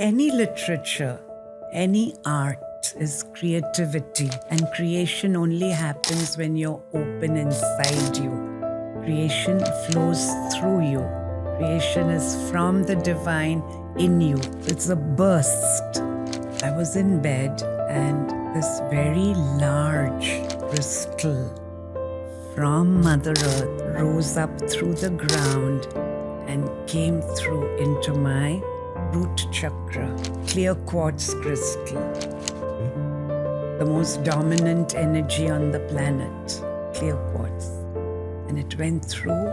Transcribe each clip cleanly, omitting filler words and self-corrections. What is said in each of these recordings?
Any literature, any art is creativity, and creation only happens when you're open inside you. Creation flows through you. Creation is from the divine in you. It's a burst. I was in bed and this very large crystal from Mother Earth rose up through the ground and came through into my root chakra, clear quartz crystal, the most dominant energy on the planet, clear quartz. And it went through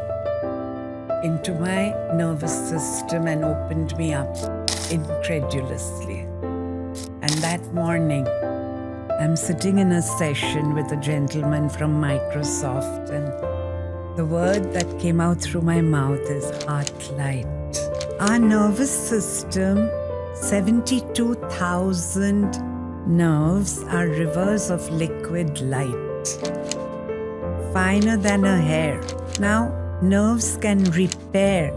into my nervous system and opened me up incredulously. And that morning, I'm sitting in a session with a gentleman from Microsoft, and the word that came out through my mouth is Heartlight. Our nervous system, 72,000 nerves are rivers of liquid light, finer than a hair. Now, nerves can repair.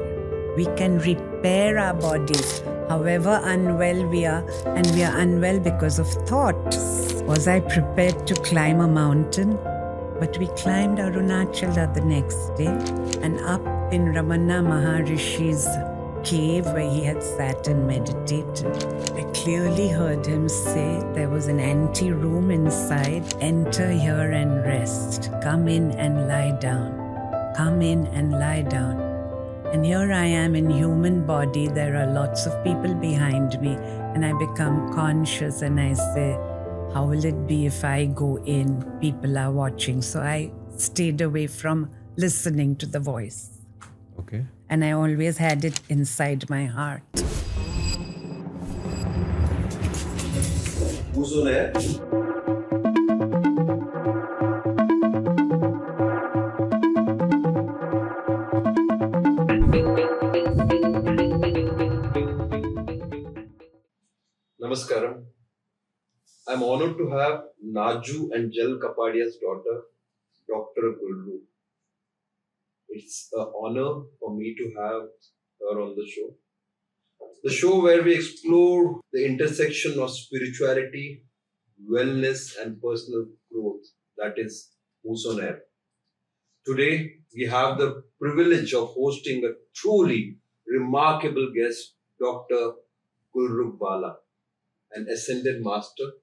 We can repair our bodies, however unwell we are, and we are unwell because of thoughts. Was I prepared to climb a mountain? But we climbed Arunachala the next day, and up in Ramana Maharishi's cave where he had sat and meditated, I clearly heard him say there was an ante-room inside. Enter here and rest. Come in and lie down. Come in and lie down. And here I am in human body. There are lots of people behind me, and I become conscious and I say, how will it be if I go in? People are watching. So I stayed away from listening to the voice. Okay. And I always had it inside my heart. Who's on air? Namaskaram. I'm honored to have Naju and Jal Kapadia's daughter, Dr. Gulrukh. It's an honor for me to have her on the show. The show where we explore the intersection of spirituality, wellness, and personal growth. That is Who's on Air. Today, we have the privilege of hosting a truly remarkable guest, Dr. Gulrukh Bala, an ascended master,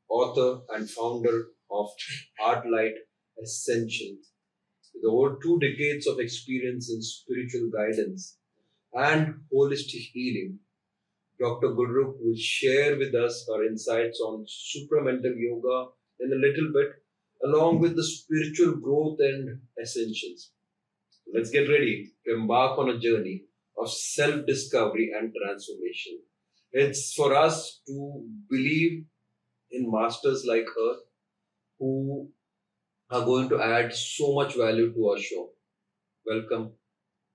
author, and founder of Heartlight Ascension. With over 2 decades of experience in spiritual guidance and holistic healing, Dr. Gulrukh will share with us her insights on Supramental Yoga in a little bit, along with the spiritual growth and essentials. Let's get ready to embark on a journey of self-discovery and transformation. It's for us to believe in masters like her who are going to add so much value to our show. Welcome,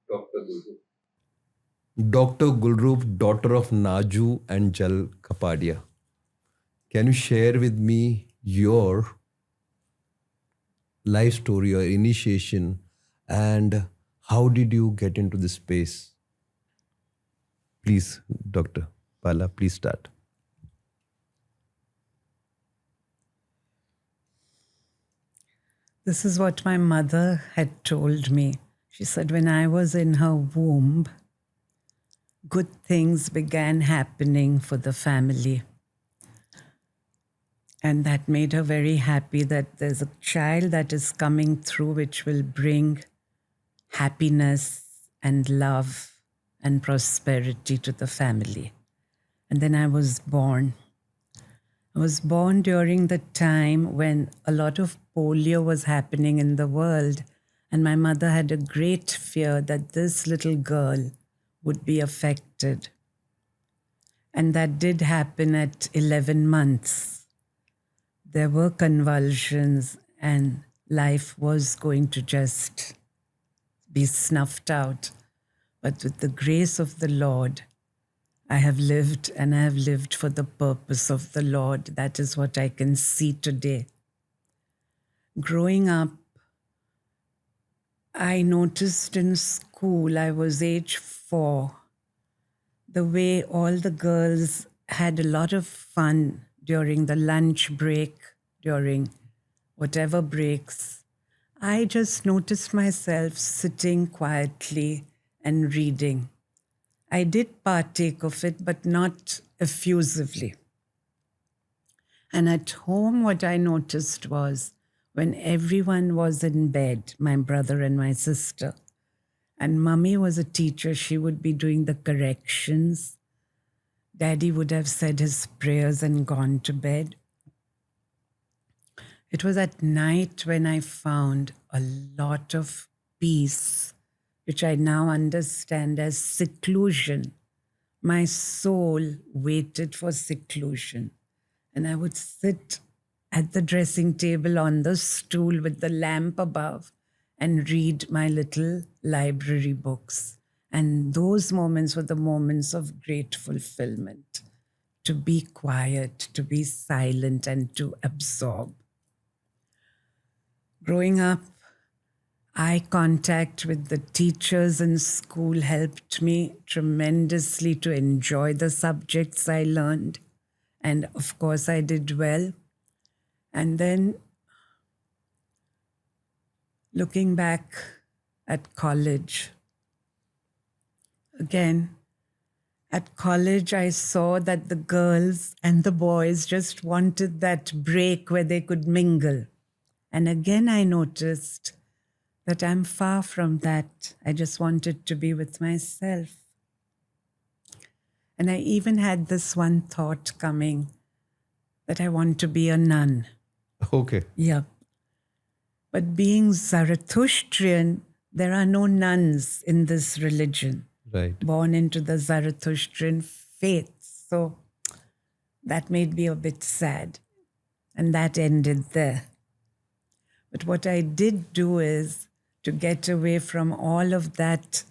Dr. Gulrukh. Dr. Gulrukh, daughter of Naju and Jal Kapadia. Can you share with me your life story, your initiation, and how did you get into this space? Please, Dr. Bala, please start. This is what my mother had told me. She said when I was in her womb, good things began happening for the family. And that made her very happy that there's a child that is coming through which will bring happiness and love and prosperity to the family. And then I was born. I was born during the time when a lot of polio was happening in the world, and my mother had a great fear that this little girl would be affected. And that did happen at 11 months. There were convulsions and life was going to just be snuffed out. But with the grace of the Lord, I have lived, and I have lived for the purpose of the Lord. That is what I can see today. Growing up, I noticed in school, I was age 4, the way all the girls had a lot of fun during the lunch break, during whatever breaks. I just noticed myself sitting quietly and reading. I did partake of it, but not effusively. And at home, what I noticed was when everyone was in bed, my brother and my sister, and mummy was a teacher, she would be doing the corrections. Daddy would have said his prayers and gone to bed. It was at night when I found a lot of peace, which I now understand as seclusion. My soul waited for seclusion. And I would sit at the dressing table on the stool with the lamp above and read my little library books. And those moments were the moments of great fulfillment. To be quiet, to be silent, and to absorb. Growing up, eye contact with the teachers in school helped me tremendously to enjoy the subjects I learned. And of course, I did well. And then looking back at college, again, at college, I saw that the girls and the boys just wanted that break where they could mingle. And again, I noticed that I'm far from that. I just wanted to be with myself. And I even had this one thought coming that I want to be a nun. Okay. Yeah. But being Zarathustrian, there are no nuns in this religion. Right. Born into the Zarathustrian faith. So that made me a bit sad. And that ended there. But what I did do is to get away from all of that,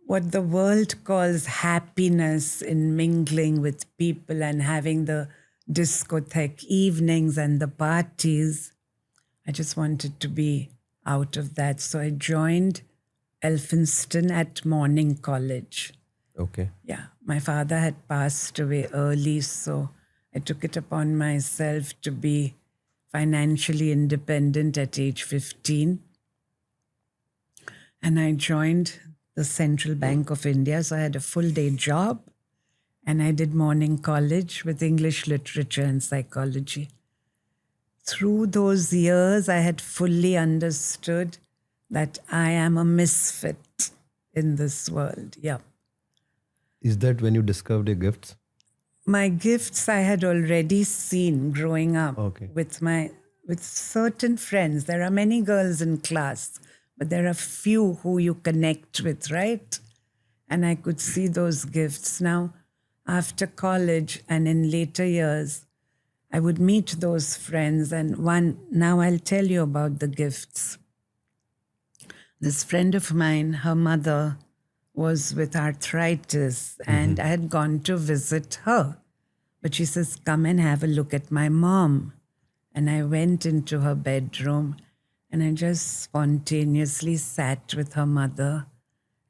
what the world calls happiness in mingling with people and having the discotheque evenings and the parties. I just wanted to be out of that. So I joined Elphinstone at morning college. Okay. Yeah, my father had passed away early, so I took it upon myself to be financially independent at age 15. And I joined the Central Bank of India, so I had a full-day job, and I did morning college with English literature and psychology. Through those years, I had fully understood that I am a misfit in this world. Yeah. Is that when you discovered your gifts? My gifts I had already seen growing up Okay. with certain friends. There are many girls in class, but there are few who you connect with, right? And I could see those gifts. Now, after college and in later years, I would meet those friends, and now I'll tell you about the gifts. This friend of mine, her mother was with arthritis, and I had gone to visit her. But she says, come and have a look at my mom. And I went into her bedroom, and I just spontaneously sat with her mother,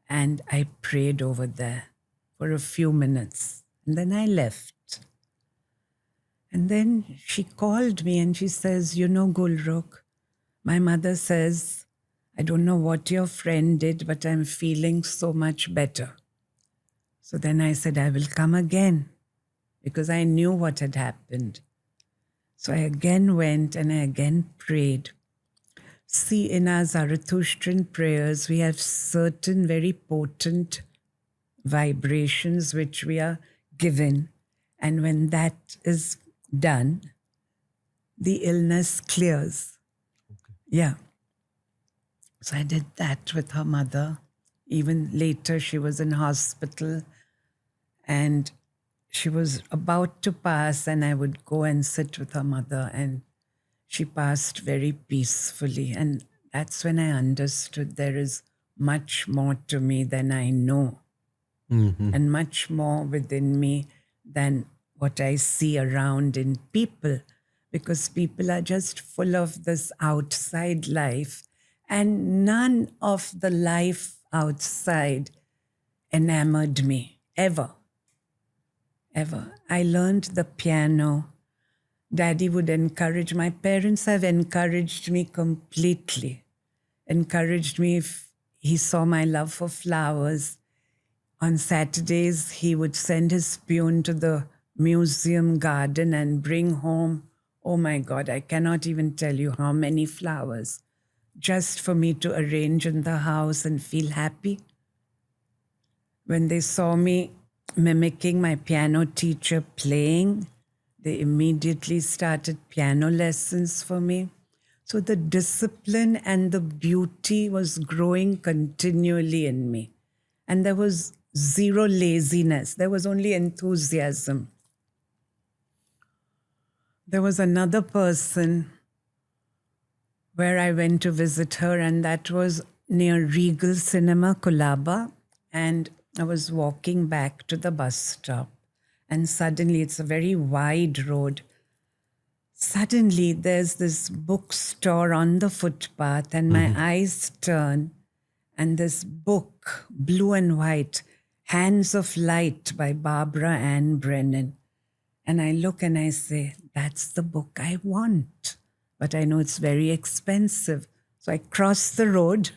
and I prayed over there for a few minutes. And then I left. And then she called me and she says, you know, Gulrukh, my mother says, I don't know what your friend did, but I'm feeling so much better. So then I said, I will come again, because I knew what had happened. So I again went and I again prayed. See, in our Zarathustrian prayers, we have certain very potent vibrations which we are given. And when that is done, the illness clears. Okay. Yeah. So I did that with her mother. Even later, she was in hospital and she was about to pass, and I would go and sit with her mother, and she passed very peacefully. And that's when I understood there is much more to me than I know, and much more within me than what I see around in people, because people are just full of this outside life, and none of the life outside enamored me, ever. I learned the piano. Daddy would encourage, my parents have encouraged me completely. Encouraged me if he saw my love for flowers. On Saturdays, he would send his peon to the museum garden and bring home, oh my God, I cannot even tell you how many flowers, just for me to arrange in the house and feel happy. When they saw me mimicking my piano teacher playing, they immediately started piano lessons for me. So the discipline and the beauty was growing continually in me. And there was zero laziness. There was only enthusiasm. There was another person where I went to visit her, and that was near Regal Cinema, Colaba. And I was walking back to the bus stop. And suddenly, it's a very wide road. Suddenly, there's this bookstore on the footpath, and my eyes turn, and this book, blue and white, Hands of Light by Barbara Ann Brennan. And I look and I say, that's the book I want. But I know it's very expensive. So I cross the road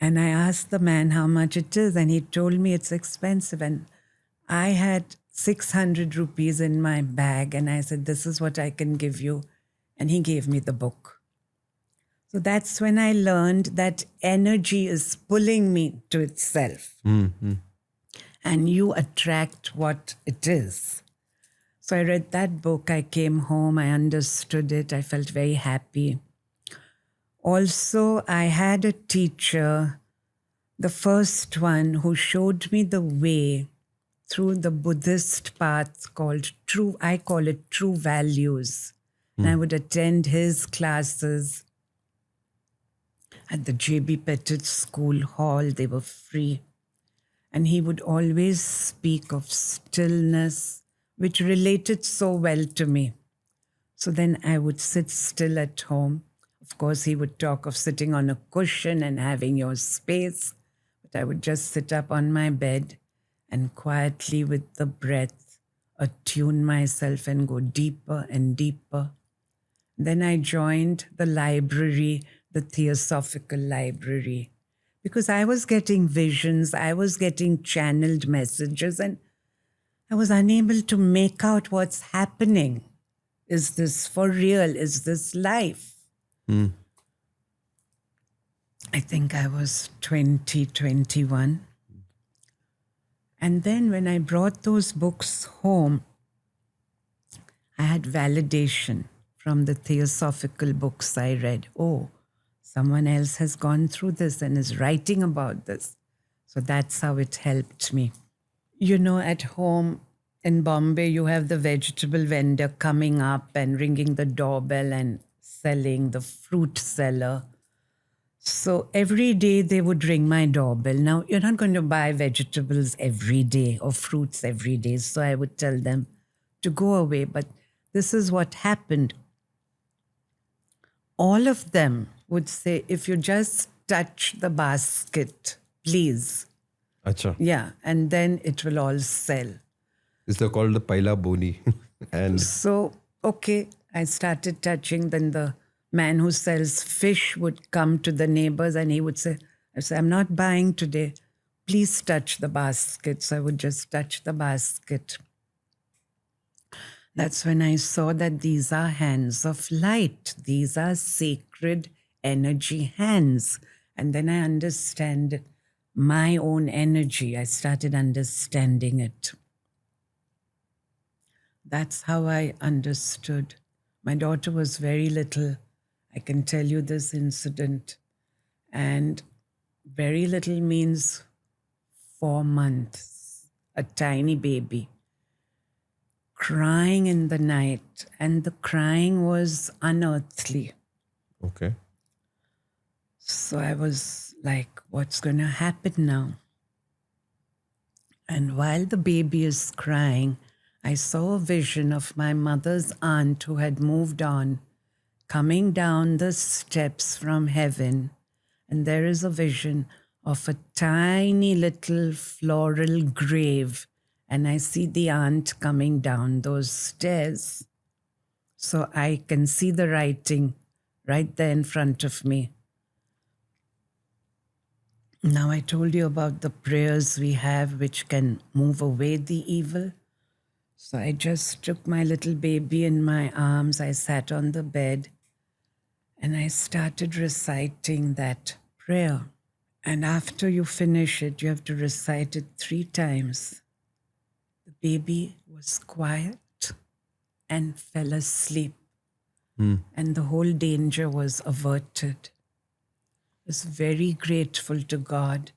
and I asked the man how much it is. And he told me it's expensive. And I had 600 rupees in my bag. And I said, this is what I can give you. And he gave me the book. So that's when I learned that energy is pulling me to itself. Mm-hmm. And you attract what it is. So I read that book. I came home. I understood it. I felt very happy. Also, I had a teacher, the first one, who showed me the way through the Buddhist path called true, I call it true values. And I would attend his classes at the J.B. Pettit School Hall. They were free. And he would always speak of stillness, which related so well to me. So then I would sit still at home. Of course, he would talk of sitting on a cushion and having your space. But I would just sit up on my bed and quietly with the breath attune myself and go deeper and deeper. Then I joined the library, the Theosophical Library, because I was getting visions, I was getting channeled messages, and I was unable to make out what's happening. Is this for real? Is this life? I think I was 20, 21. And then when I brought those books home, I had validation from the theosophical books I read. Oh, someone else has gone through this and is writing about this. So that's how it helped me. You know, at home in Bombay, you have the vegetable vendor coming up and ringing the doorbell and selling, the fruit seller. So every day they would ring my doorbell. Now, you're not going to buy vegetables every day or fruits every day. So I would tell them to go away. But this is what happened. All of them would say, if you just touch the basket, please. Acha. Yeah, and then it will all sell. Is called the Paila Boni. And So, okay, I started touching. Then the man who sells fish would come to the neighbors and he would say, I'm not buying today. Please touch the basket. So I would just touch the basket. That's when I saw that these are hands of light. These are sacred energy hands. And then I understand my own energy. I started understanding it. That's how I understood. My daughter was very little. I can tell you this incident. And very little means 4 months, a tiny baby, crying in the night. And the crying was unearthly. okay. So I was like, what's going to happen now? And while the baby is crying, I saw a vision of my mother's aunt who had moved on, coming down the steps from heaven. And there is a vision of a tiny little floral grave, and I see the aunt coming down those stairs. So I can see the writing right there in front of me. Now, I told you about the prayers we have which can move away the evil. So I just took my little baby in my arms. I sat on the bed and I started reciting that prayer. And after you finish it, you have to recite it 3 times. The baby was quiet and fell asleep. And the whole danger was averted. I was very grateful to God.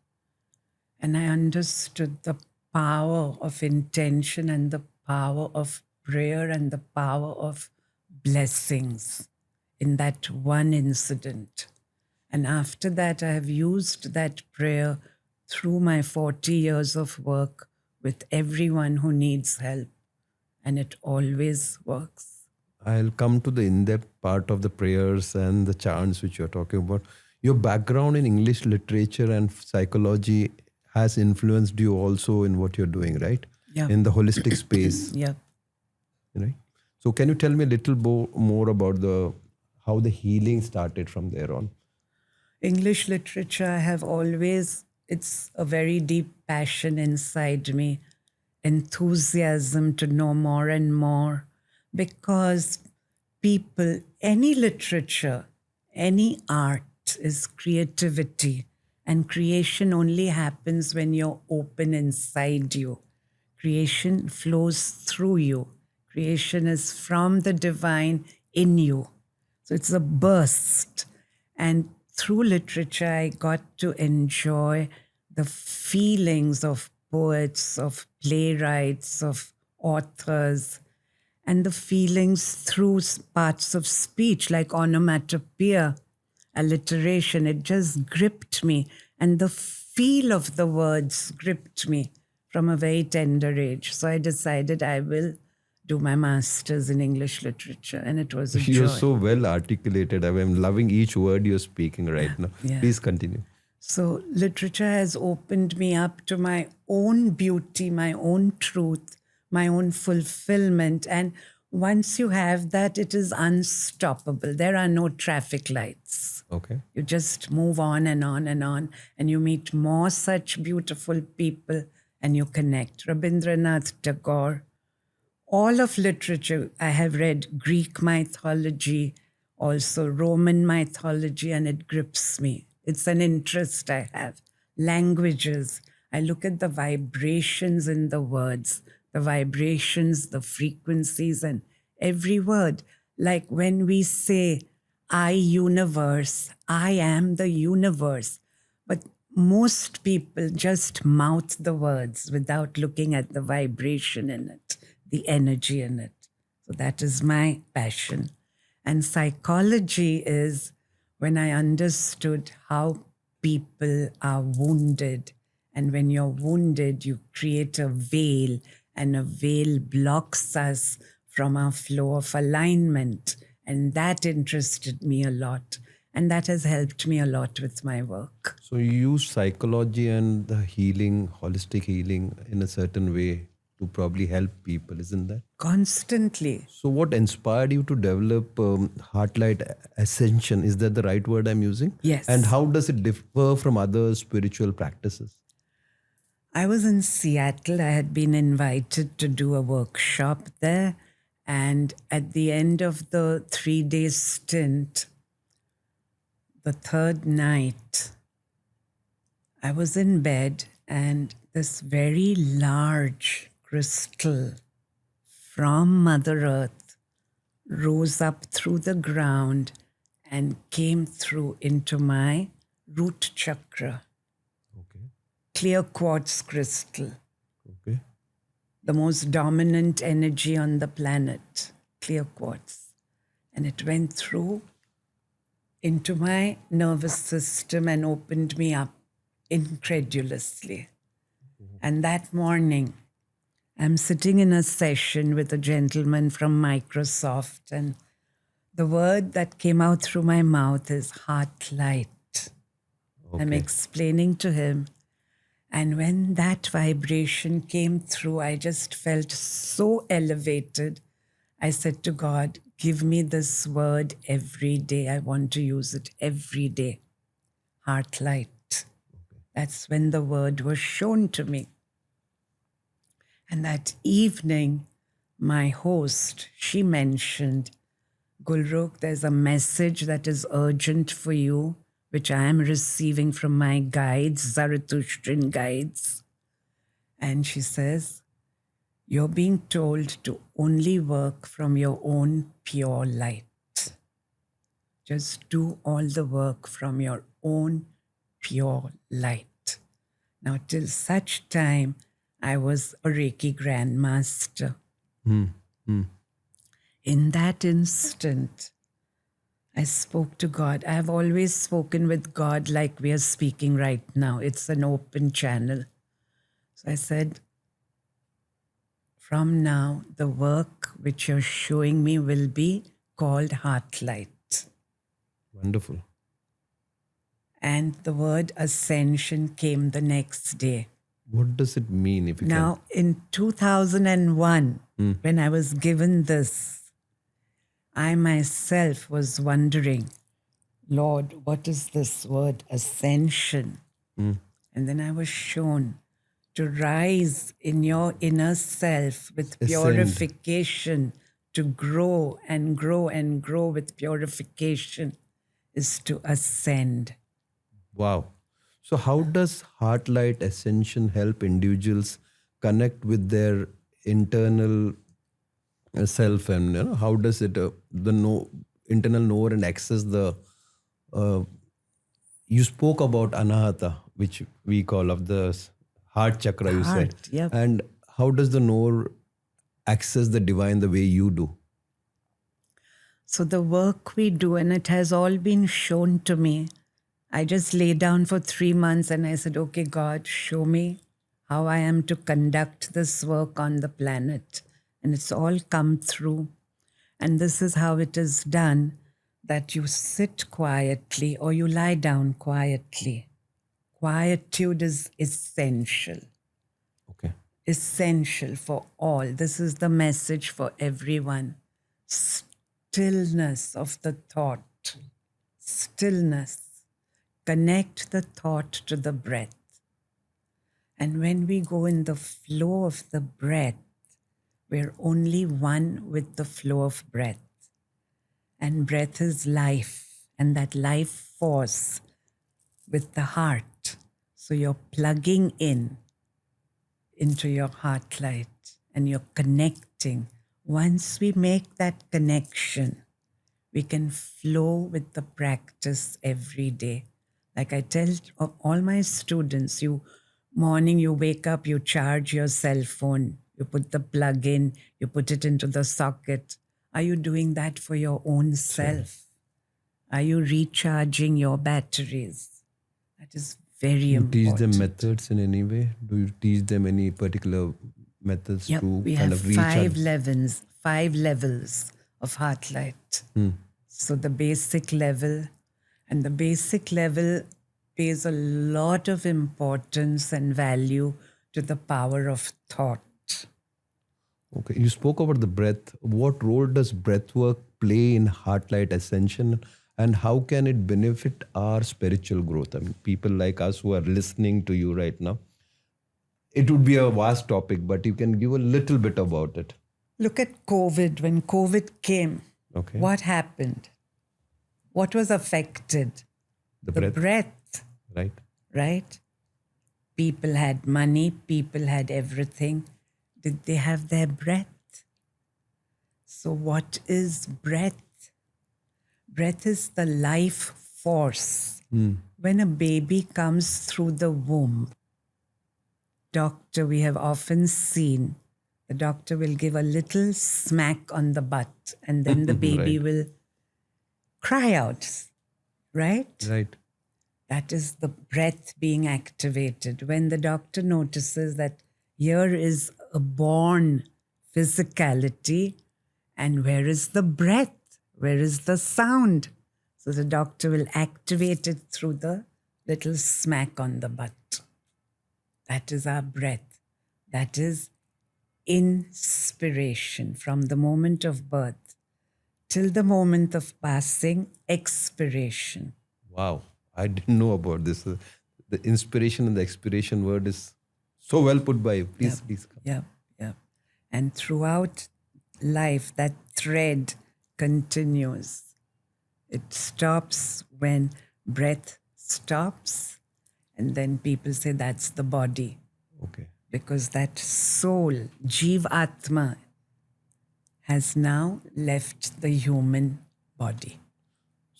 And I understood the power of intention and the power of prayer and the power of blessings in that one incident. And after that, I have used that prayer through my 40 years of work with everyone who needs help. And it always works. I'll come to the in-depth part of the prayers and the chants which you're talking about. Your background in English literature and psychology has influenced you also in what you're doing, right? Yeah. In the holistic space, Yeah. right? So can you tell me a little more about how the healing started from there on? English literature, I have always, it's a very deep passion inside me, enthusiasm to know more and more, because people, any literature, any art is creativity, and creation only happens when you're open inside you. Creation flows through you. Creation is from the divine in you. So it's a burst. And through literature, I got to enjoy the feelings of poets, of playwrights, of authors, and the feelings through parts of speech like onomatopoeia, alliteration. It just gripped me. And the feel of the words gripped me from a very tender age. So I decided I will do my master's in English literature, and it was a You're joy. so well articulated. I'm loving each word you're speaking right now. Yeah. Please continue. So literature has opened me up to my own beauty, my own truth, my own fulfillment. And once you have that, it is unstoppable. There are no traffic lights. Okay. You just move on and on and on, and you meet more such beautiful people and you connect. Rabindranath Tagore, all of literature. I have read Greek mythology, also Roman mythology, and it grips me. It's an interest I have. Languages, I look at the vibrations in the words, the vibrations, the frequencies, and every word. Like when we say, I universe, I am the universe. But most people just mouth the words without looking at the vibration in it, the energy in it. So that is my passion. And psychology is when I understood how people are wounded. And when you're wounded, you create a veil, and a veil blocks us from our flow of alignment. And that interested me a lot. And that has helped me a lot with my work. So you use psychology and the healing, holistic healing in a certain way to probably help people, isn't that? Constantly. So what inspired you to develop Heartlight Ascension? Is that the right word I'm using? Yes. And how does it differ from other spiritual practices? I was in Seattle. I had been invited to do a workshop there. And at the end of the 3-day stint, the third night, I was in bed, and this very large crystal from Mother Earth rose up through the ground and came through into my root chakra. Okay. Clear quartz crystal, Okay. the most dominant energy on the planet, clear quartz. And it went through into my nervous system and opened me up incredulously. And that morning, I'm sitting in a session with a gentleman from Microsoft, and the word that came out through my mouth is Heartlight. I'm Okay. explaining to him. And when that vibration came through, I just felt so elevated. I said to God, give me this word every day. I want to use it every day. Heartlight. That's when the word was shown to me. And that evening, my host, she mentioned, Gulrukh, there's a message that is urgent for you, which I am receiving from my guides, Zarathustrian guides. And she says, you're being told to only work from your own pure light. Just do all the work from your own pure light. Now, till such time, I was a Reiki grandmaster. In that instant, I spoke to God. I have always spoken with God like we are speaking right now. It's an open channel. So I said, from now, the work which you're showing me will be called Heartlight. Wonderful. And the word ascension came the next day. What does it mean if you Now, in 2001, when I was given this, I myself was wondering, Lord, what is this word ascension? And then I was shown to rise in your inner self with Ascend. purification, to grow and grow and grow with purification is to ascend. Wow. So how does Heartlight Ascension help individuals connect with their internal self, and how does it internal knower and access the you spoke about anahata, which we call of the heart chakra, you said. Heart, yep. And how does the knower access the divine the way you do? So the work we do, and it has all been shown to me. I just lay down for 3 months and I said, okay, God, show me how I am to conduct this work on the planet. And it's all come through. And this is how it is done, that you sit quietly or you lie down quietly. Quietude is essential. Okay. Essential for all. This is the message for everyone. Stillness of the thought. Stillness. Connect the thought to the breath. And when we go in the flow of the breath, we're only one with the flow of breath. And breath is life, and that life force with the heart. So you're plugging into your heart light and you're connecting. Once we make that connection, we can flow with the practice every day. Like I tell all my students, morning you wake up, you charge your cell phone, you put the plug in, you put it into the socket. Are you doing that for your own self? Are you recharging your batteries? That is very important. Do you teach them methods in any way? Do you teach them any particular methods Yep, to we kind have of recharge? 5 levels of Heartlight. So the basic level, and the basic level pays a lot of importance and value to the power of thought. Okay, you spoke about the breath. What role does breathwork play in Heartlight Ascension, and how can it benefit our spiritual growth? I mean, people like us who are listening to you right now, it would be a vast topic, but you can give a little bit about it. Look at COVID. When COVID came, Okay. what happened? What was affected? The The breath, breath, right? right? People had money, people had everything. Did they have their breath? So what is breath? Breath is the life force. When a baby comes through the womb, doctor, we have often seen, the doctor will give a little smack on the butt and then the baby Right. will cry out, right? Right. That is the breath being activated. When the doctor notices that here is a born physicality, and where is the breath? Where is the sound? So the doctor will activate it through the little smack on the butt. That is our breath. That is inspiration from the moment of birth till the moment of passing, expiration. Wow, I didn't know about this. The inspiration and the expiration word is so well put by you. Please, Yep. please come. Yep, yep. And throughout life, that thread continues. It stops when breath stops, and then people say that's the body, Okay. because that soul, Jeev Atma, has now left the human body.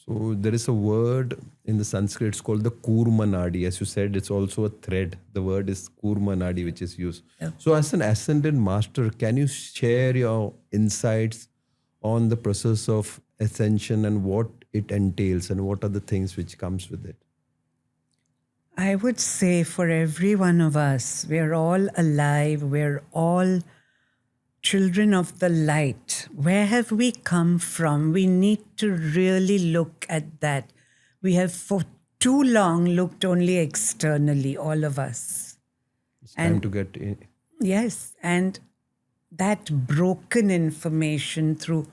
So there is a word in the Sanskrit, it's called the Kurma Nadi. As you said, it's also a thread. The word is Kurma Nadi, which is used. Yep. So as an ascended master, can you share your insights on the process of ascension and what it entails and what are the things which comes with it? I would say for every one of us, we're all alive, we're all children of the light. Where have we come from? We need to really look at that. We have for too long looked only externally, all of us. It's time to get Yes, and that broken information through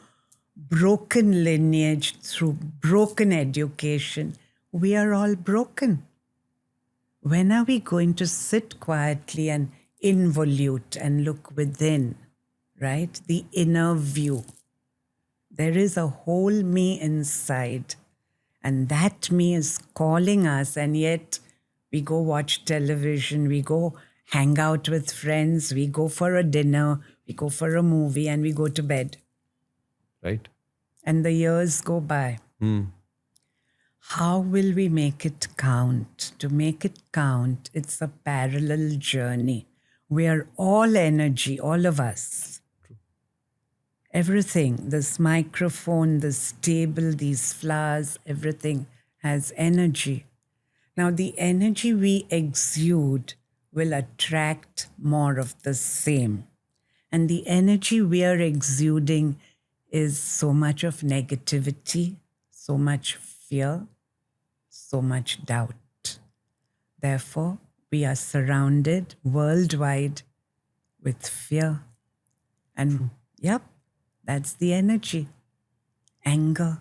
broken lineage, through broken education, we are all broken. When are we going to sit quietly and involute and look within, right? The inner view. There is a whole me inside, and that me is calling us, and yet we go watch television, we go hang out with friends, we go for a dinner, we go for a movie, and we go to bed. right? And the years go by. How will we make it count? To make it count, it's a parallel journey. We are all energy, all of us. Everything, this microphone, this table, these flowers, everything has energy. Now, the energy we exude will attract more of the same. And the energy we are exuding is so much of negativity, so much fear, so much doubt. Therefore, we are surrounded worldwide with fear. And yep, that's the energy. Anger.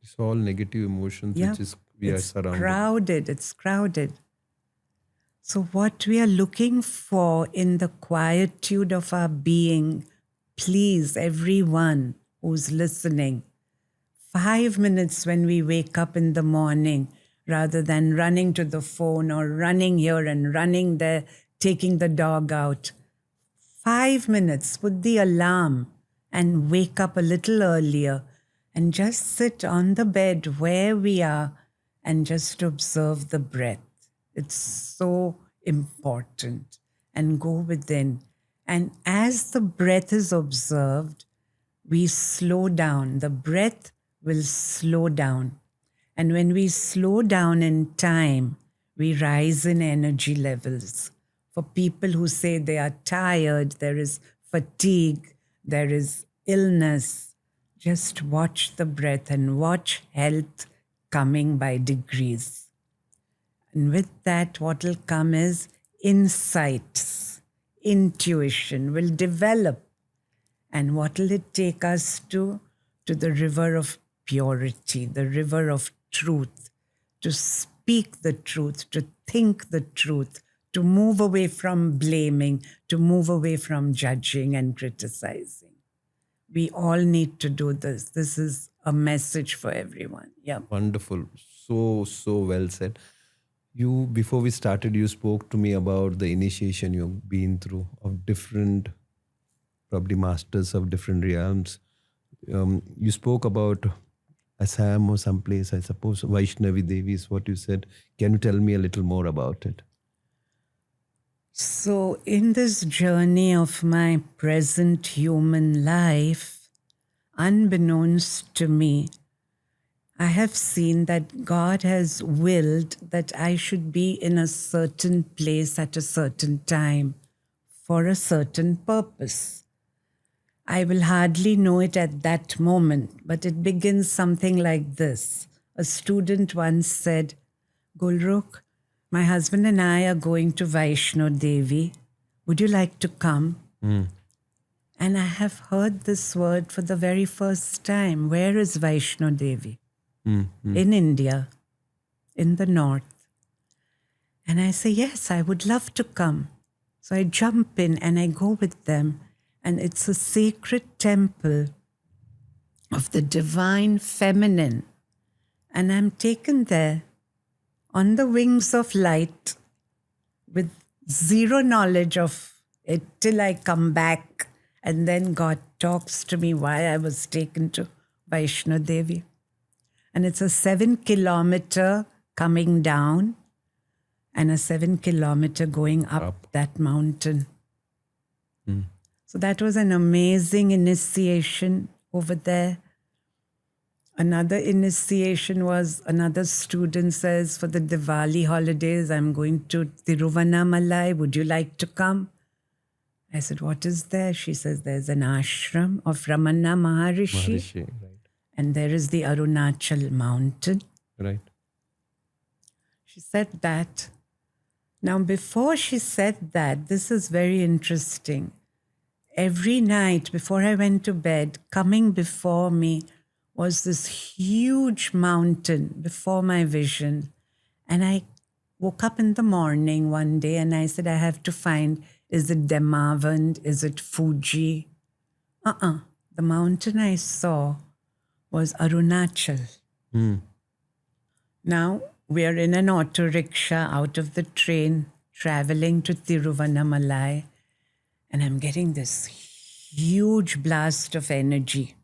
It's all negative emotions Yeah, which is we are it's surrounded. It's crowded. So what we are looking for in the quietude of our being, please, everyone who's listening, 5 minutes when we wake up in the morning, rather than running to the phone or running here and running there, taking the dog out. 5 minutes, put the alarm and wake up a little earlier and just sit on the bed where we are and just observe the breath. It's so important. And go within. And as the breath is observed, we slow down. The breath will slow down. And when we slow down in time, we rise in energy levels. For people who say they are tired, there is fatigue, there is illness, just watch the breath and watch health coming by degrees. And with that, what will come is insights, intuition will develop. And what will it take us to? To the river of purity, the river of truth, to speak the truth, to think the truth, to move away from blaming, to move away from judging and criticizing. We all need to do this. This is a message for everyone. Yeah. Wonderful. So well said. You, before we started, you spoke to me about the initiation you've been through of different, probably masters of different realms. You spoke about Assam or someplace, I suppose. Vaishnavi Devi is what you said. Can you tell me a little more about it? So, in this journey of my present human life, unbeknownst to me, I have seen that God has willed that I should be in a certain place at a certain time for a certain purpose. I will hardly know it at that moment, but it begins something like this. A student once said, Gulrukh, my husband and I are going to Vaishno Devi. Would you like to come? And I have heard this word for the very first time. Where is Vaishno Devi? In India, in the north. And I say, yes, I would love to come. So I jump in and I go with them. And it's a sacred temple of the divine feminine. And I'm taken there on the wings of light with zero knowledge of it till I come back. And then God talks to me why I was taken to Vaishno Devi. And it's a 7-kilometer coming down and a 7-kilometer going up that mountain. So that was an amazing initiation over there. Another initiation was, another student says, for the Diwali holidays, I'm going to Tiruvannamalai. Would you like to come? I said, what is there? She says, there's an ashram of Ramana Maharishi. Right. And there is the Arunachal mountain. Right. She said that. Now, before she said that, this is very interesting. Every night before I went to bed, coming before me was this huge mountain before my vision. And I woke up in the morning one day and I said, I have to find, is it Demavand? Is it Fuji? The mountain I saw was Arunachal. Now, we are in an auto rickshaw out of the train, traveling to Tiruvannamalai, and I'm getting this huge blast of energy.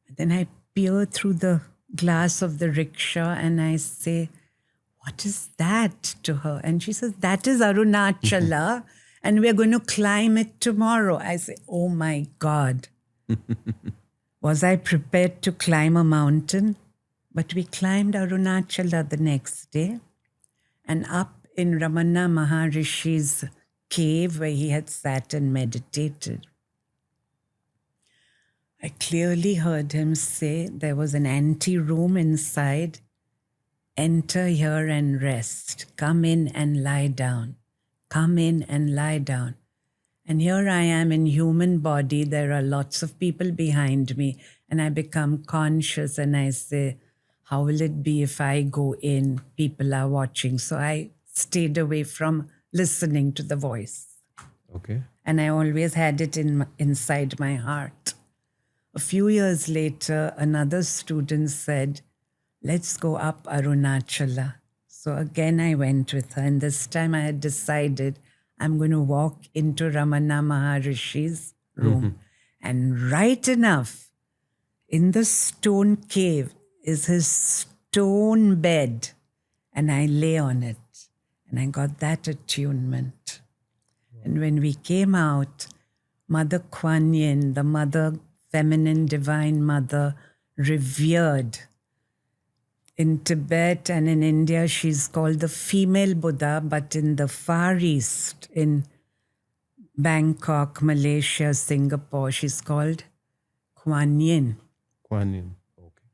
And then I peer through the glass of the rickshaw and I say, what is that to her? And she says, that is Arunachala, and we're going to climb it tomorrow. I say, oh my God. Was I prepared to climb a mountain? But we climbed Arunachala the next day, and up in Ramana Maharishi's cave where he had sat and meditated, I clearly heard him say there was an ante-room inside. Enter here and rest. Come in and lie down. Come in and lie down. And here I am in human body. There are lots of people behind me. And I become conscious and I say, how will it be if I go in? People are watching. So I stayed away from listening to the voice. Okay. And I always had it inside my heart. A few years later, another student said, let's go up Arunachala. So again, I went with her. And this time I had decided I'm going to walk into Ramana Maharishi's room. And right enough, in the stone cave is his stone bed. And I lay on it. And I got that attunement. And when we came out, Mother Kuan Yin, the mother, feminine divine mother, revered. In Tibet and in India, she's called the female Buddha, but in the Far East, in Bangkok, Malaysia, Singapore, she's called Kuan Yin. Kuan Yin. Okay.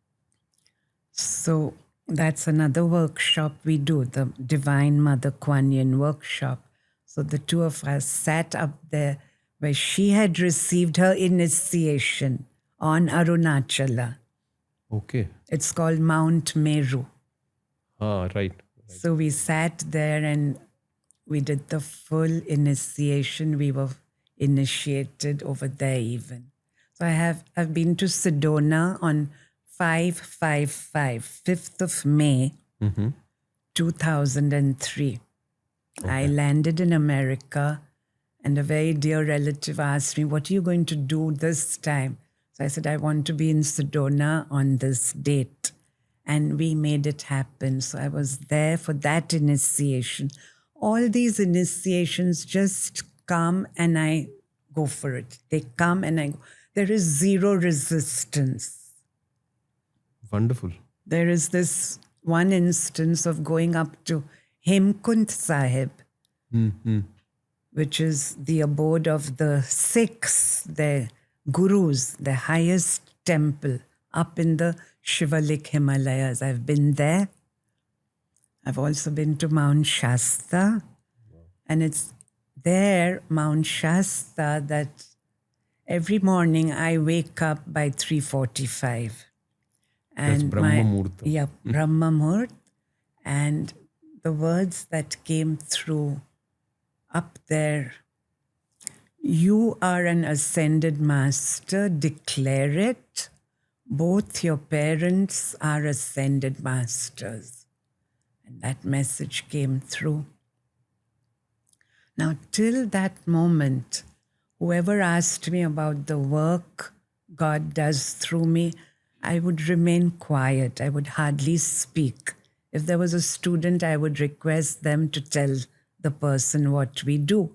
So that's another workshop we do, the Divine Mother Kuan Yin workshop. So the two of us sat up there where she had received her initiation on Arunachala. Okay. It's called Mount Meru. Right. So we sat there and we did the full initiation. We were initiated over there even. So I've been to Sedona on 5th of May, 2003. Okay. I landed in America and a very dear relative asked me, what are you going to do this time? So I said, I want to be in Sedona on this date. And we made it happen. So I was there for that initiation. All these initiations just come and I go for it. They come and I go. There is zero resistance. Wonderful. There is this one instance of going up to Hemkund Sahib, which is the abode of the Sikhs, the Gurus, the highest temple up in the Shivalik Himalayas. I've been there. I've also been to Mount Shasta. And it's there, Mount Shasta, that every morning I wake up by 3:45. That's Brahma Muhurta. Yeah, Brahma Muhurt. And the words that came through up there, you are an ascended master, declare it. Both your parents are ascended masters. And that message came through. Now, till that moment, whoever asked me about the work God does through me, I would remain quiet. I would hardly speak. If there was a student, I would request them to tell the person what we do.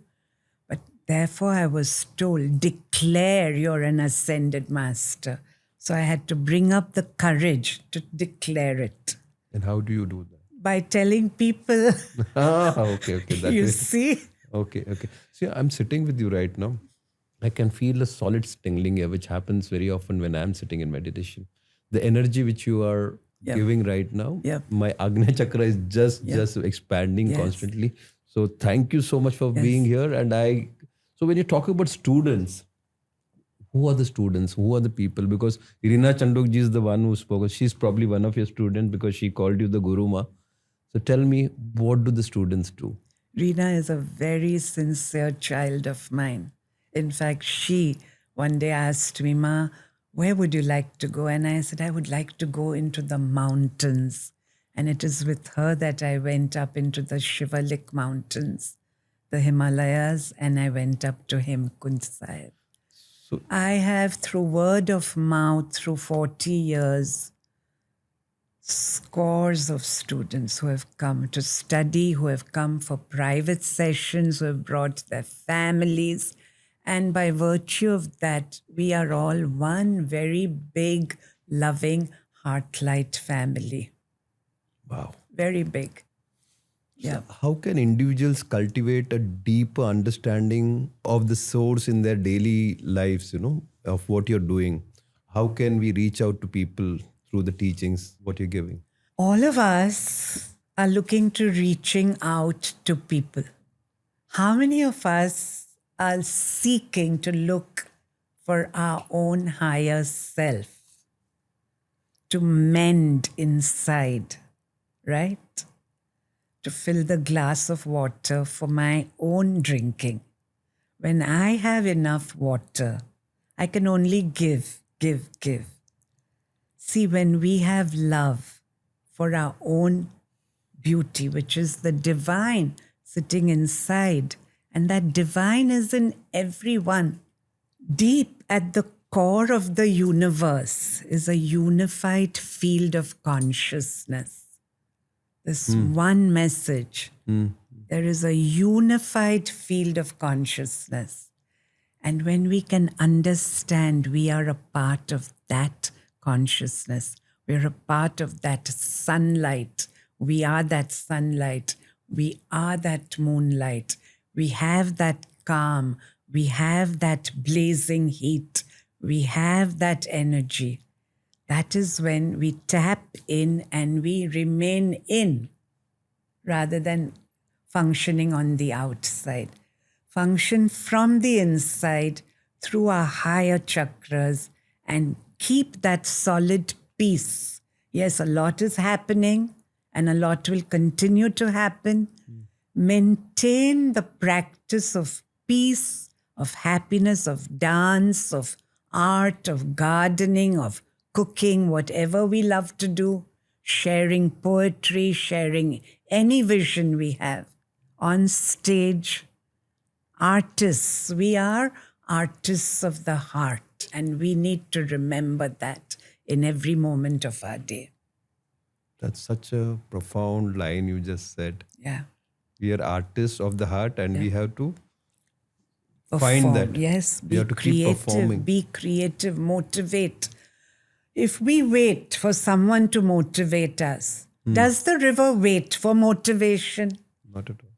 But therefore, I was told, declare you're an ascended master. So I had to bring up the courage to declare it. And how do you do that? By telling people, Okay. That you way. see. Okay. See, I'm sitting with you right now. I can feel a solid tingling here, which happens very often when I'm sitting in meditation. The energy which you are giving right now, my Agnya Chakra is just expanding constantly. So thank you so much for being here. And so when you talk about students, who are the students? Who are the people? Because Irina Chandokji is the one who spoke. She's probably one of your students because she called you the Guru Ma. So tell me, what do the students do? Reena is a very sincere child of mine. In fact, she one day asked me, Ma, where would you like to go? And I said, I would like to go into the mountains. And it is with her that I went up into the Shivalik mountains, the Himalayas, and I went up to Hemkund Sahib. So I have, through word of mouth, through 40 years, scores of students who have come to study, who have come for private sessions, who have brought their families. And by virtue of that, we are all one very big, loving Heartlight family. wow. Very big. Yeah. So how can individuals cultivate a deeper understanding of the source in their daily lives, of what you're doing? How can we reach out to people through the teachings, what you're giving? All of us are looking to reaching out to people. How many of us are seeking to look for our own higher self, to mend inside, right? To fill the glass of water for my own drinking. When I have enough water, I can only give. See, when we have love for our own beauty, which is the divine sitting inside, and that divine is in everyone, deep at the core of the universe is a unified field of consciousness. This one message. There is a unified field of consciousness. And when we can understand we are a part of that consciousness, we're a part of that sunlight. We are that sunlight. We are that moonlight. We have that calm. We have that blazing heat. We have that energy. That is when we tap in and we remain in rather than functioning on the outside. Function from the inside through our higher chakras and keep that solid peace. Yes, a lot is happening and a lot will continue to happen. Maintain the practice of peace, of happiness, of dance, of art, of gardening, of cooking, whatever we love to do, sharing poetry, sharing any vision we have. On stage, artists, we are artists of the heart, and we need to remember that in every moment of our day. That's such a profound line you just said. Yeah. We are artists of the heart and we have to Perform. find that. Yes, We be have to keep performing. creative, motivate. If we wait for someone to motivate us, does the river wait for motivation? Not at all.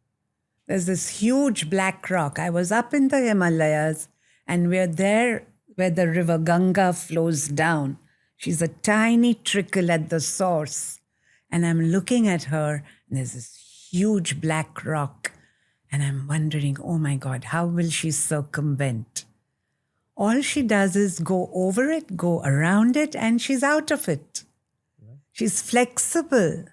There's this huge black rock. I was up in the Himalayas and we're there where the river Ganga flows down. She's a tiny trickle at the source. And I'm looking at her, and there's this huge black rock. And I'm wondering, oh my God, how will she circumvent? All she does is go over it, go around it, and she's out of it. She's flexible.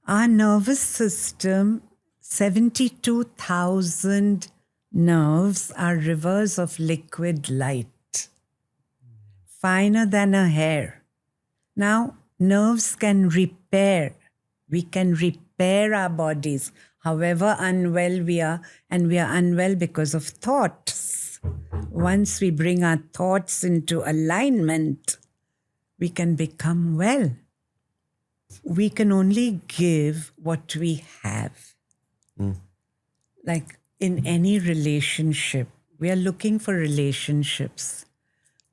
Our nervous system, 72,000 nerves are rivers of liquid light, finer than a hair. Now, nerves can repair. We can repair our bodies, however unwell we are, and we are unwell because of thoughts. Once we bring our thoughts into alignment, we can become well. We can only give what we have. Like in any relationship, we are looking for relationships.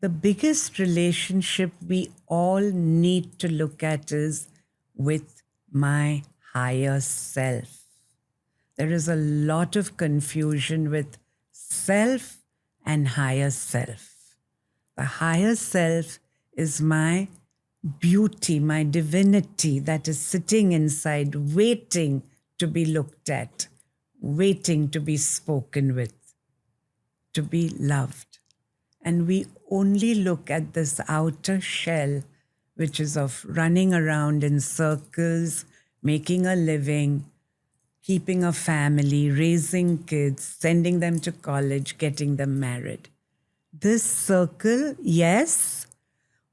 The biggest relationship we all need to look at is with my higher self. There is a lot of confusion with self and higher self. The higher self is my beauty, my divinity that is sitting inside, waiting to be looked at, waiting to be spoken with, to be loved. And we only look at this outer shell, which is of running around in circles, making a living, keeping a family, raising kids, sending them to college, getting them married. This circle, yes.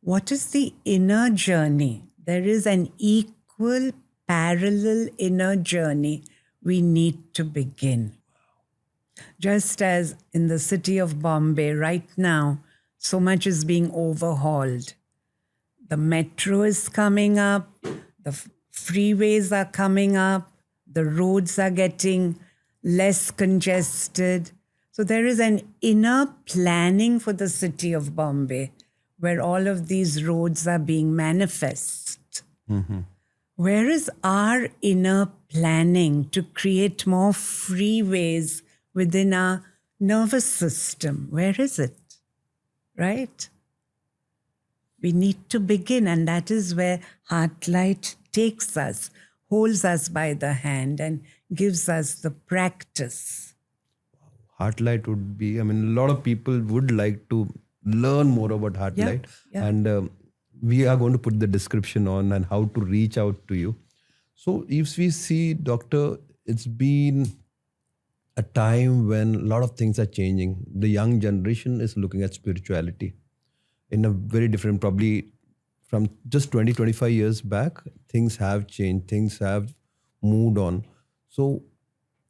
What is the inner journey? There is an equal, parallel inner journey we need to begin. Just as in the city of Bombay right now, so much is being overhauled. The metro is coming up, the freeways are coming up, the roads are getting less congested. So there is an inner planning for the city of Bombay where all of these roads are being manifest. Where is our inner planning to create more freeways within our nervous system? Where is it? Right? We need to begin, and that is where Heartlight takes us, holds us by the hand and gives us the practice. Heartlight would be, a lot of people would like to learn more about Heartlight. Yeah. And we are going to put the description on and how to reach out to you. So if we see, Doctor, it's been a time when a lot of things are changing. The young generation is looking at spirituality in a very different, probably from just 20, 25 years back, things have changed, things have moved on. So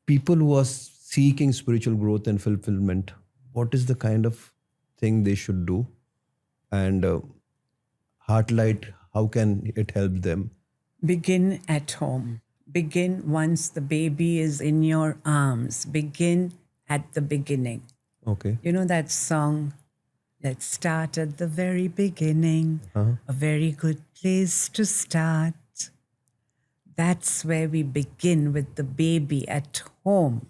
people who are seeking spiritual growth and fulfillment, what is the kind of thing they should do? And Heartlight, how can it help them? Begin at home. Begin once the baby is in your arms. Begin at the beginning. Okay. You know that song, let's start at the very beginning, a very good place to start. That's where we begin with the baby at home.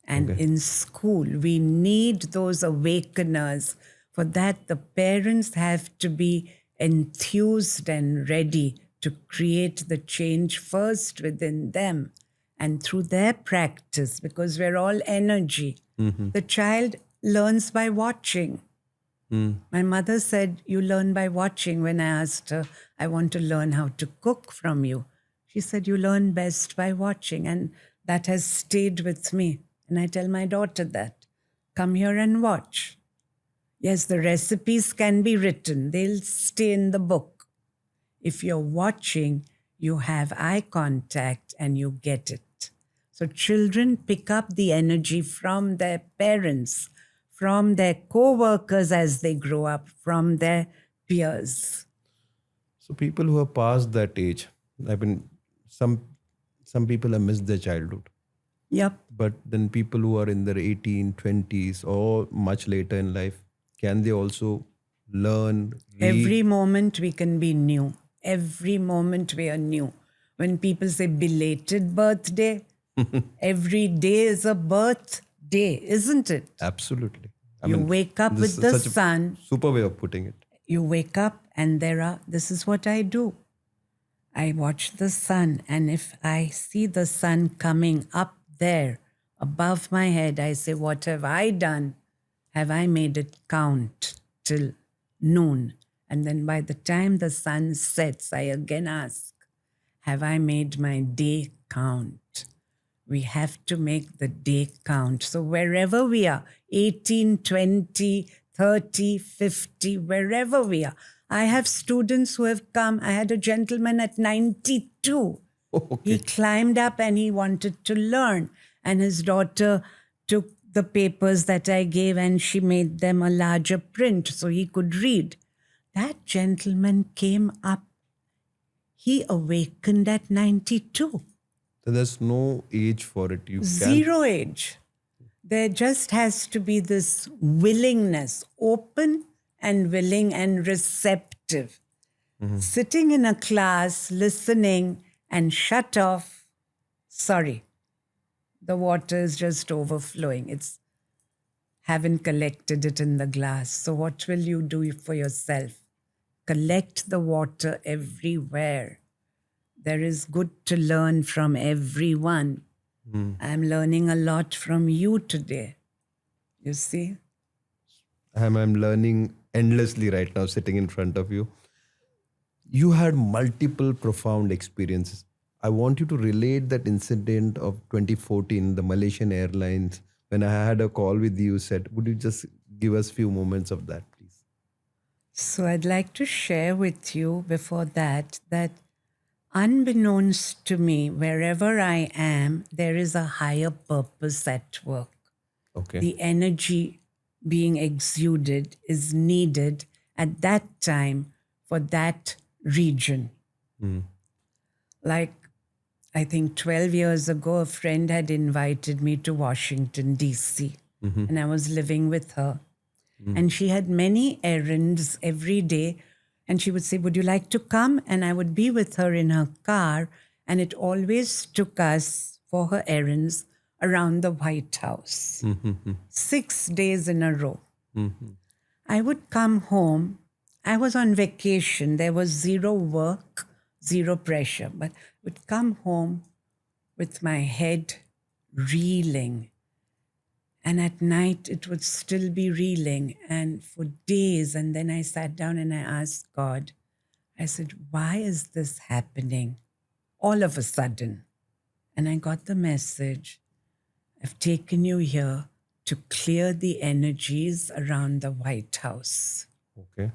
And in school, we need those awakeners. For that, the parents have to be enthused and ready to create the change first within them and through their practice, because we're all energy. The child learns by watching. My mother said, you learn by watching. When I asked her, I want to learn how to cook from you, she said, you learn best by watching. And that has stayed with me. And I tell my daughter that, come here and watch. Yes, the recipes can be written. They'll stay in the book. If you're watching, you have eye contact and you get it. So children pick up the energy from their parents, from their co-workers as they grow up, from their peers. So people who are past that age, some people have missed their childhood. Yep. But then people who are in their 18, 20s or much later in life, can they also learn? Every moment we can be new. Every moment we are new. When people say belated birthday, every day is a birthday, isn't it? Absolutely. You wake up with the sun. Super way of putting it. you wake up and this is what I do. I watch the sun, and if I see the sun coming up there above my head, I say, what have I done? Have I made it count till noon? And then by the time the sun sets, I again ask, have I made my day count? We have to make the day count. So wherever we are, 18, 20, 30, 50, wherever we are. I have students who have come. I had a gentleman at 92. Okay. He climbed up and he wanted to learn. And his daughter took the papers that I gave and she made them a larger print so he could read. That gentleman came up. He awakened at 92. So there's no age for it. You Zero age. There just has to be this willingness, open and willing and receptive. Sitting in a class, listening and shut off. Sorry, the water is just overflowing. Haven't collected it in the glass. So what will you do for yourself? Collect the water everywhere. There is good to learn from everyone. I'm learning a lot from you today. You see? I'm learning endlessly right now sitting in front of you. You had multiple profound experiences. I want you to relate that incident of 2014, the Malaysian Airlines. When I had a call with you, said, would you just give us a few moments of that, please? So I'd like to share with you before that unbeknownst to me, wherever I am, there is a higher purpose at work. Okay. The energy being exuded is needed at that time for that region. Like, I think 12 years ago, a friend had invited me to Washington, D.C. And I was living with her. And she had many errands every day. And she would say, would you like to come? And I would be with her in her car. And it always took us for her errands around the White House. 6 days in a row. I would come home. I was on vacation. There was zero work, zero pressure. But I would come home with my head reeling. And at night, it would still be reeling. And for days, and then I sat down and I asked God, I said, why is this happening all of a sudden? And I got the message, I've taken you here to clear the energies around the White House. Okay.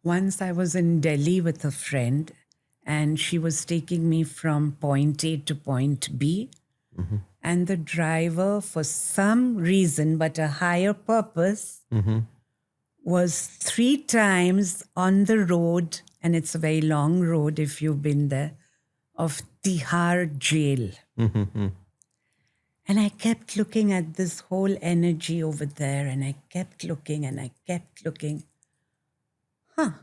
Once I was in Delhi with a friend, and she was taking me from point A to point B. And the driver, for some reason, but a higher purpose, was 3 times on the road, and it's a very long road if you've been there, of Tihar jail. And I kept looking at this whole energy over there, and I kept looking and I kept looking. And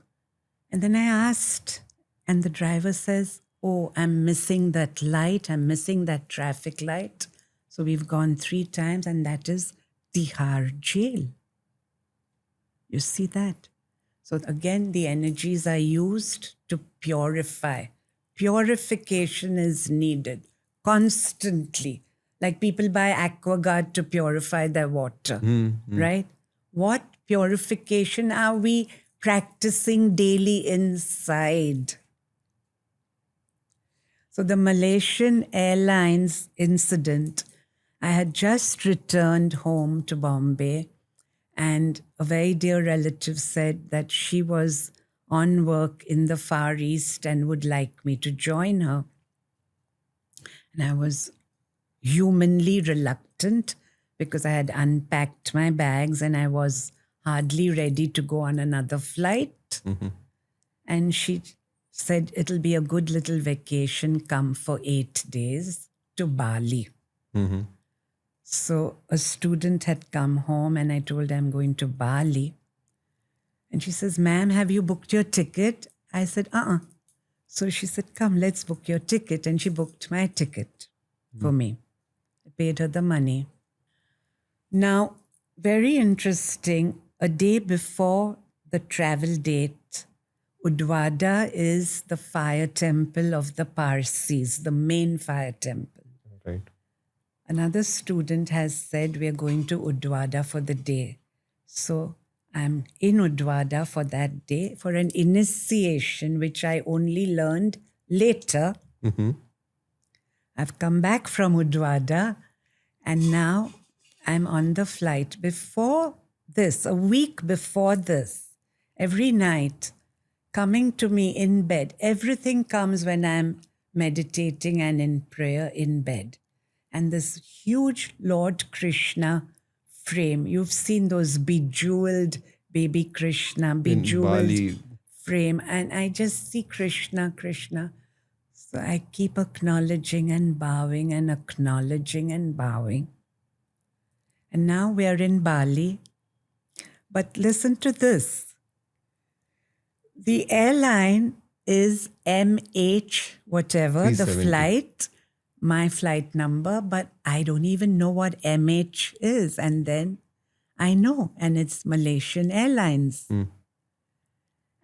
then I asked, and the driver says, oh, I'm missing that light. I'm missing that traffic light. So we've gone 3 times, and that is Tihar jail. You see that? So again, the energies are used to purify. Purification is needed constantly. Like people buy AquaGuard to purify their water, right? What purification are we practicing daily inside? So the Malaysian Airlines incident, I had just returned home to Bombay, and a very dear relative said that she was on work in the Far East and would like me to join her. And I was humanly reluctant because I had unpacked my bags and I was hardly ready to go on another flight. And she said, it'll be a good little vacation, come for 8 days to Bali. So a student had come home and I told her I'm going to Bali. And she says, ma'am, have you booked your ticket? I said, So she said, come, let's book your ticket. And she booked my ticket for me. I paid her the money. Now, very interesting, a day before the travel date. Udvada is the fire temple of the Parsis, the main fire temple. Right. Another student has said we are going to Udvada for the day. So I'm in Udvada for that day for an initiation, which I only learned later. I've come back from Udvada and now I'm on the flight. Before this, a week before this, every night, coming to me in bed, everything comes when I'm meditating and in prayer in bed. And this huge Lord Krishna frame, you've seen those bejeweled baby Krishna, bejeweled Bali. frame, and I just see Krishna, Krishna. So I keep acknowledging and bowing and acknowledging and bowing. And now we are in Bali. But listen to this. The airline is MH, whatever, the 370. flight, my flight number, but I don't even know what MH is. And then I know, and it's Malaysian Airlines.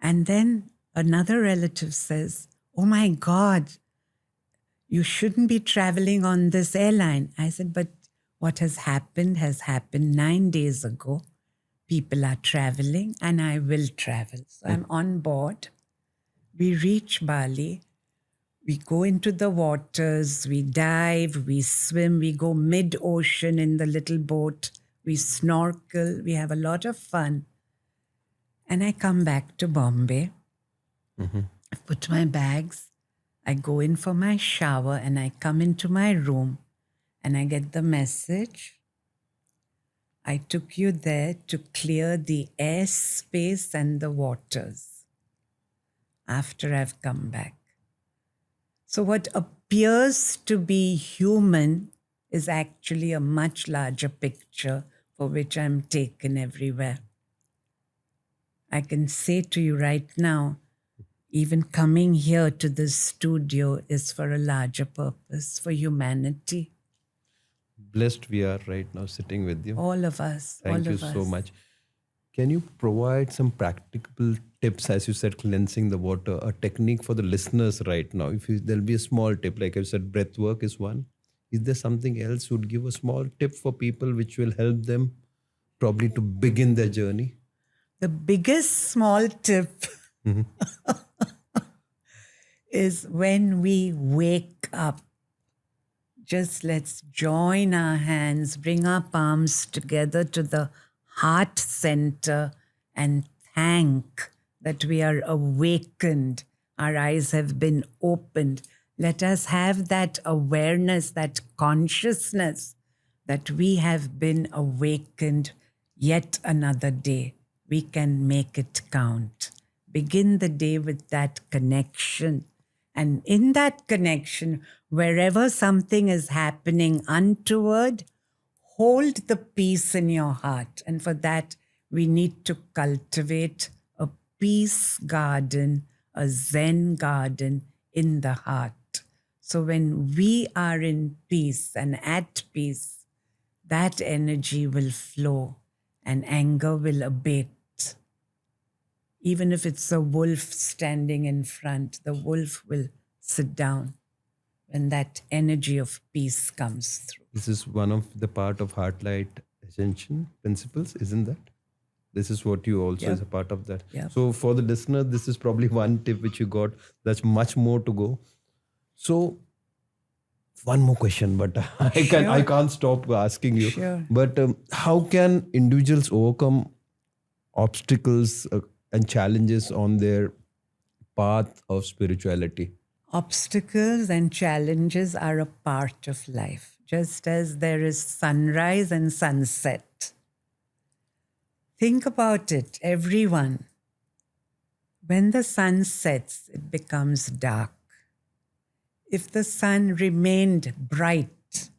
And then another relative says, oh my God, you shouldn't be traveling on this airline. I said, but what has happened 9 days ago. People are traveling and I will travel. So I'm on board. We reach Bali. We go into the waters. We dive, we swim, we go mid-ocean in the little boat. We snorkel. We have a lot of fun. And I come back to Bombay. I put my bags. I go in for my shower and I come into my room and I get the message. I took you there to clear the air space and the waters after I've come back. So what appears to be human is actually a much larger picture for which I'm taken everywhere. I can say to you right now, even coming here to this studio is for a larger purpose, for humanity. Blessed we are right now sitting with you. All of us. Thank all you of so us. much. Can you provide some practical tips, as you said, cleansing the water, a technique for the listeners right now? There'll be a small tip, like I said, breathwork is one. Is there something else you would give a small tip for people which will help them probably to begin their journey? The biggest small tip is when we wake up, just let's join our hands, bring our palms together to the heart center and thank that we are awakened. Our eyes have been opened. Let us have that awareness, that consciousness that we have been awakened yet another day. We can make it count. Begin the day with that connection. And in that connection, wherever something is happening untoward, hold the peace in your heart. And for that, we need to cultivate a peace garden, a Zen garden in the heart. So when we are in peace and at peace, that energy will flow and anger will abate. Even if it's a wolf standing in front, the wolf will sit down when that energy of peace comes through. This is one of the part of Heartlight Ascension principles, isn't that? This is what you also is a part of that. Yep. So for the listener, this is probably one tip which you got. That's much more to go. So one more question, but I can't stop asking you. Sure. But how can individuals overcome obstacles and challenges on their path of spirituality? Obstacles and challenges are a part of life, just as there is sunrise and sunset. Think about it, everyone. When the sun sets, it becomes dark. If the sun remained bright,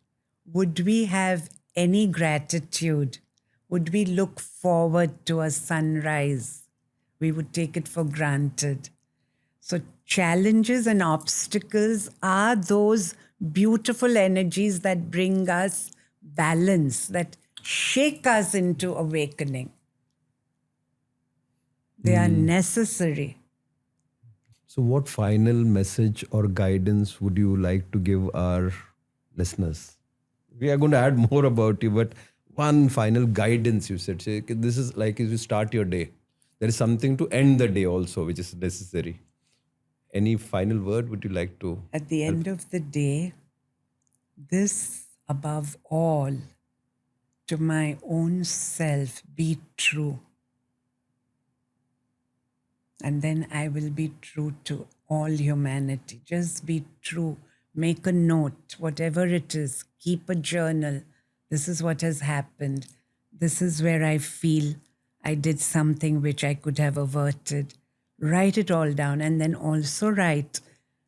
would we have any gratitude? Would we look forward to a sunrise? We would take it for granted. So challenges and obstacles are those beautiful energies that bring us balance, that shake us into awakening. They are necessary. So, what final message or guidance would you like to give our listeners? We are going to add more about you, but one final guidance you said. Say, this is like as you start your day. There is something to end the day also, which is necessary. Any final word would you like to? At the end of the day, this above all, to my own self, be true. And then I will be true to all humanity. Just be true. Make a note, whatever it is. Keep a journal. This is what has happened. This is where I feel I did something which I could have averted. Write it all down and then also write,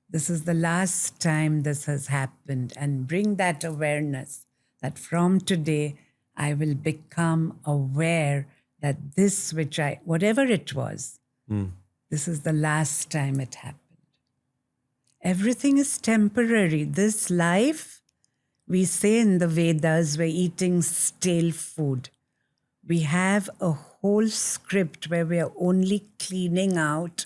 this is the last time this has happened, and bring that awareness that from today I will become aware that this which whatever it was, this is the last time it happened. Everything is temporary. This life, we say in the Vedas, we're eating stale food. We have a whole script where we are only cleaning out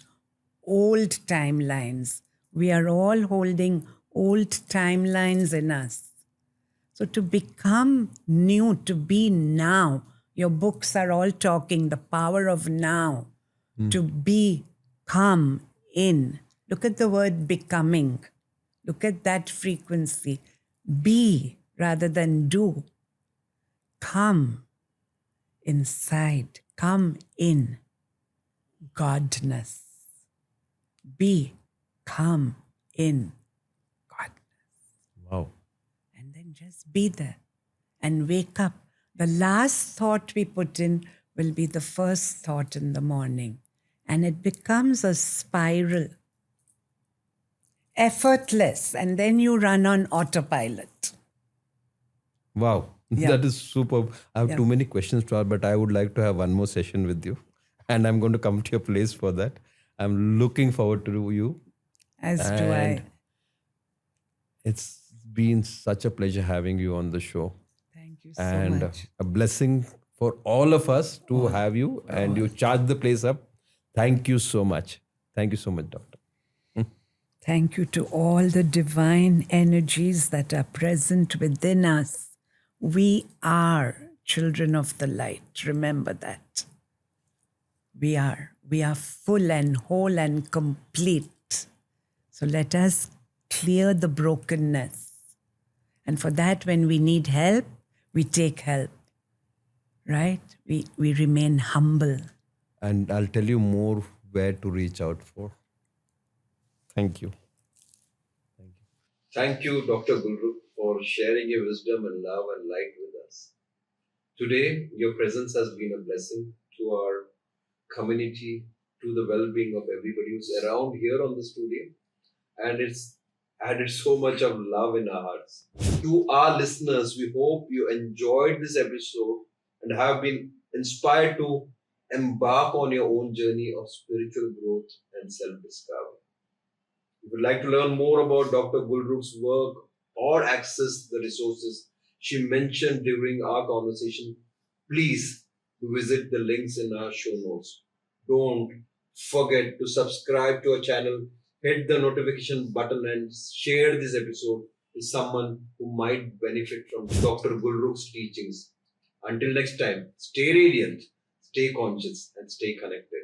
old timelines. We are all holding old timelines in us. So to become new, to be now, your books are all talking the power of now, to be, come in. Look at the word becoming. Look at that frequency. Be rather than do. Come inside. Come in. Godness. Be. Come in. Godness. Wow. And then just be there and wake up. The last thought we put in will be the first thought in the morning. And it becomes a spiral. Effortless. And then you run on autopilot. Wow. Yeah. That is superb. I have too many questions to ask, but I would like to have one more session with you. And I'm going to come to your place for that. I'm looking forward to you. As do I. It's been such a pleasure having you on the show. Thank you so And much. a blessing for all of us to have you, and you charge the place up. Thank you so much. Thank you so much, Doctor. Thank you to all the divine energies that are present within us. We are children of the light. Remember that. We are. We are full and whole and complete. So let us clear the brokenness. And for that, when we need help, we take help. Right? We remain humble. And I'll tell you more where to reach out for. Thank you. Thank you, Dr. Gulrukh, for sharing your wisdom and love and light with us. Today, your presence has been a blessing to our community, to the well-being of everybody who's around here on the studio. And it's added so much of love in our hearts. To our listeners, we hope you enjoyed this episode and have been inspired to embark on your own journey of spiritual growth and self-discovery. If you would like to learn more about Dr. Gulrukh's work or access the resources she mentioned during our conversation, please visit the links in our show notes. Don't forget to subscribe to our channel, hit the notification button, and share this episode with someone who might benefit from Dr. Gulrukh's teachings. Until next time, stay radiant, stay conscious, and stay connected.